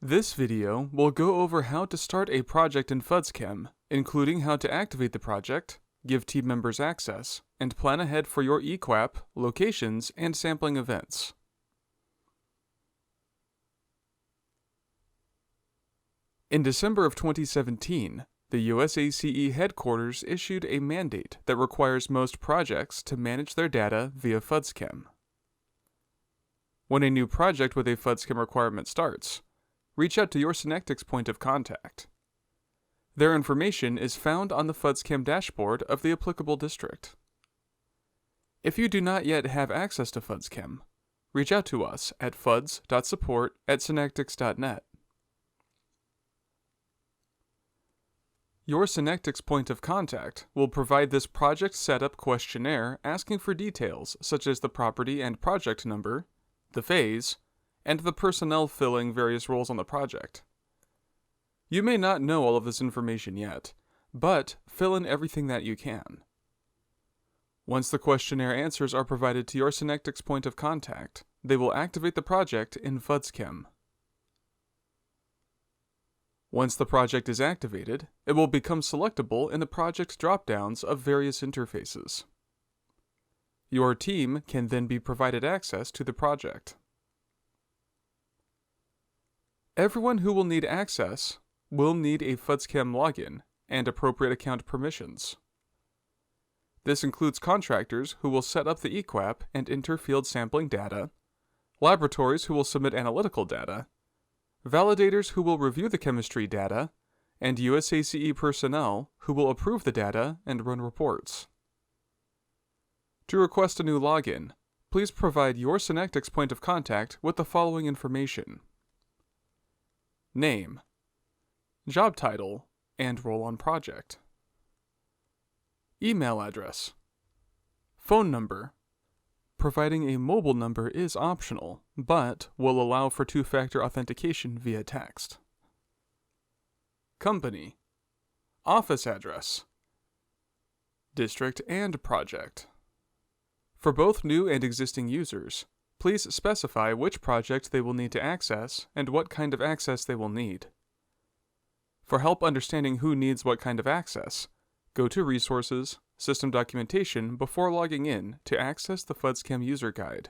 This video will go over how to start a project in FUDSChem, including how to activate the project, give team members access, and plan ahead for your eQAPP, locations, and sampling events. In December of 2017, the USACE headquarters issued a mandate that requires most projects to manage their data via FUDSChem. When a new project with a FUDSChem requirement starts, reach out to your Synectics point of contact. Their information is found on the FUDSChem dashboard of the applicable district. If you do not yet have access to FUDSChem, reach out to us at fuds.support@synectics.net. Your Synectics point of contact will provide this project setup questionnaire asking for details such as the property and project number, the phase, and the personnel filling various roles on the project. You may not know all of this information yet, but fill in everything that you can. Once the questionnaire answers are provided to your Synectics point of contact, they will activate the project in FUDSChem. Once the project is activated, it will become selectable in the project drop-downs of various interfaces. Your team can then be provided access to the project. Everyone who will need access will need a FUDSChem login and appropriate account permissions. This includes contractors who will set up the eQAPP and enter field sampling data, laboratories who will submit analytical data, validators who will review the chemistry data, and USACE personnel who will approve the data and run reports. To request a new login, please provide your Synectics point of contact with the following information: name, job title, and role on project, email address, phone number. Providing a mobile number is optional, but will allow for two-factor authentication via text. Company, office address, district and project. For both new and existing users, please specify which project they will need to access and what kind of access they will need. For help understanding who needs what kind of access, go to Resources, System Documentation before logging in to access the FUDSChem User Guide.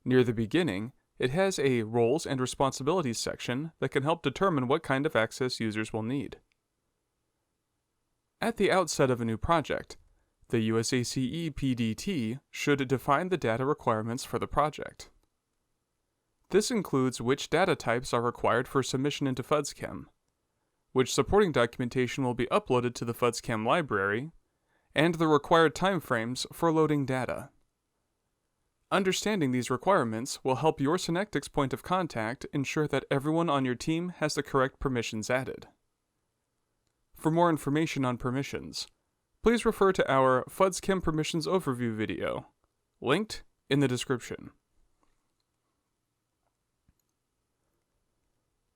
Near the beginning, it has a Roles and Responsibilities section that can help determine what kind of access users will need. At the outset of a new project, the USACE PDT should define the data requirements for the project. This includes which data types are required for submission into FUDSChem, which supporting documentation will be uploaded to the FUDSChem library, and the required timeframes for loading data. Understanding these requirements will help your Synectics point of contact ensure that everyone on your team has the correct permissions added. For more information on permissions, please refer to our FUDSChem Permissions Overview video, linked in the description.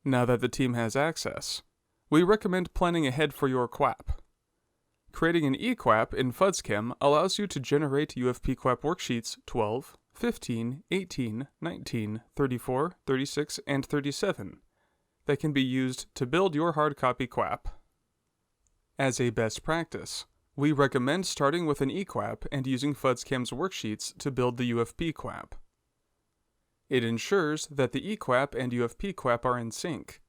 Now that the team has access, we recommend planning ahead for your QAPP. Creating an eQAPP in FUDSChem allows you to generate UFP-QAPP worksheets 12, 15, 18, 19, 34, 36, and 37 that can be used to build your hard copy QAPP. As a best practice, we recommend starting with an eQAPP and using FUDSChem's worksheets to build the UFP-QAPP. It ensures that the eQAPP and UFP-QAPP are in sync,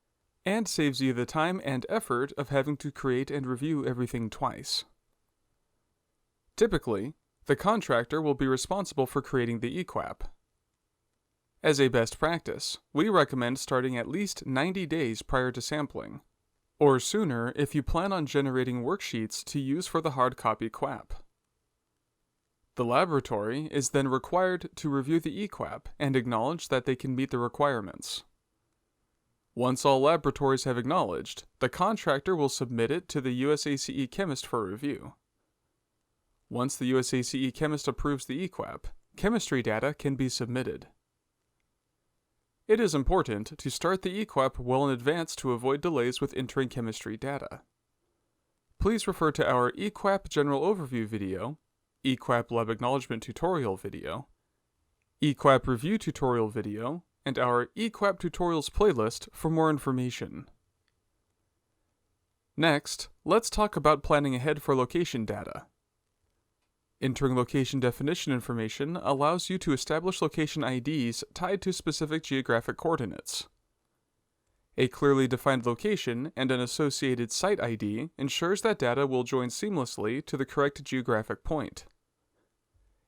and saves you the time and effort of having to create and review everything twice. Typically, the contractor will be responsible for creating the eQAPP. As a best practice, we recommend starting at least 90 days prior to sampling, or sooner if you plan on generating worksheets to use for the hard copy QAPP. The laboratory is then required to review the eQAPP and acknowledge that they can meet the requirements. Once all laboratories have acknowledged, the contractor will submit it to the USACE chemist for review. Once the USACE chemist approves the eQAPP, chemistry data can be submitted. It is important to start the eQAPP well in advance to avoid delays with entering chemistry data. Please refer to our eQAPP General Overview video, eQAPP Lab Acknowledgement Tutorial video, eQAPP Review Tutorial video, and our eQAPP tutorials playlist for more information. Next, let's talk about planning ahead for location data. Entering location definition information allows you to establish location IDs tied to specific geographic coordinates. A clearly defined location and an associated site ID ensures that data will join seamlessly to the correct geographic point.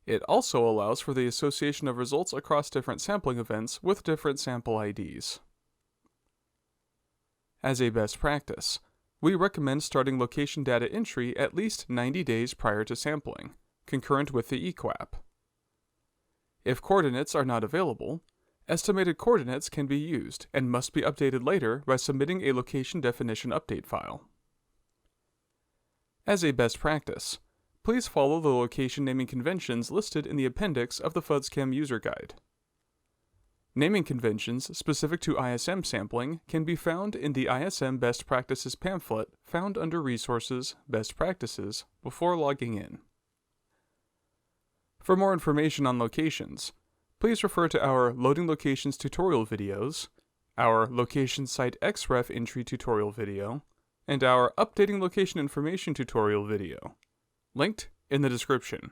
It also allows for the association of results across different sampling events with different sample IDs. As a best practice, we recommend starting location data entry at least 90 days prior to sampling, concurrent with the eQAPP. If coordinates are not available, estimated coordinates can be used and must be updated later by submitting a location definition update file. As a best practice, please follow the location naming conventions listed in the appendix of the FUDSChem user guide. Naming conventions specific to ISM sampling can be found in the ISM Best Practices pamphlet found under Resources, Best Practices before logging in. For more information on locations, please refer to our Loading Locations tutorial videos, our Location Site XREF entry tutorial video, and our Updating Location Information tutorial video, linked in the description.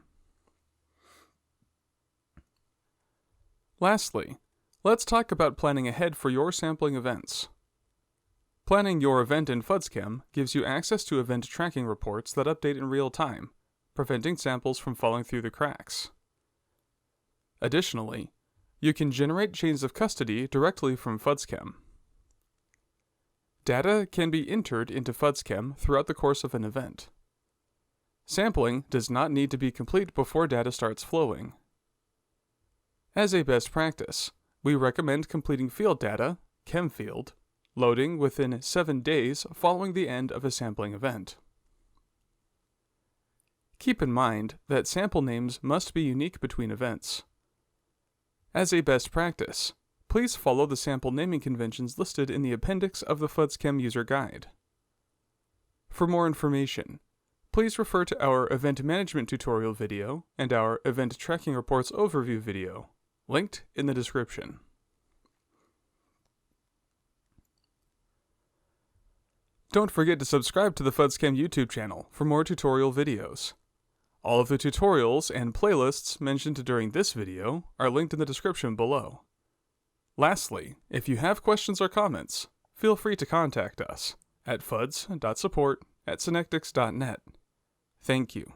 Lastly, let's talk about planning ahead for your sampling events. Planning your event in FUDSChem gives you access to event tracking reports that update in real time, preventing samples from falling through the cracks. Additionally, you can generate chains of custody directly from FUDSChem. Data can be entered into FUDSChem throughout the course of an event. Sampling does not need to be complete before data starts flowing. As a best practice, we recommend completing field data, chem field, loading within 7 days following the end of a sampling event. Keep in mind that sample names must be unique between events. As a best practice, please follow the sample naming conventions listed in the appendix of the FUDSChem user guide. For more information, please refer to our Event Management tutorial video and our Event Tracking Reports overview video, linked in the description. Don't forget to subscribe to the FUDSChem YouTube channel for more tutorial videos. All of the tutorials and playlists mentioned during this video are linked in the description below. Lastly, if you have questions or comments, feel free to contact us at fuds.support@synectics.net. Thank you.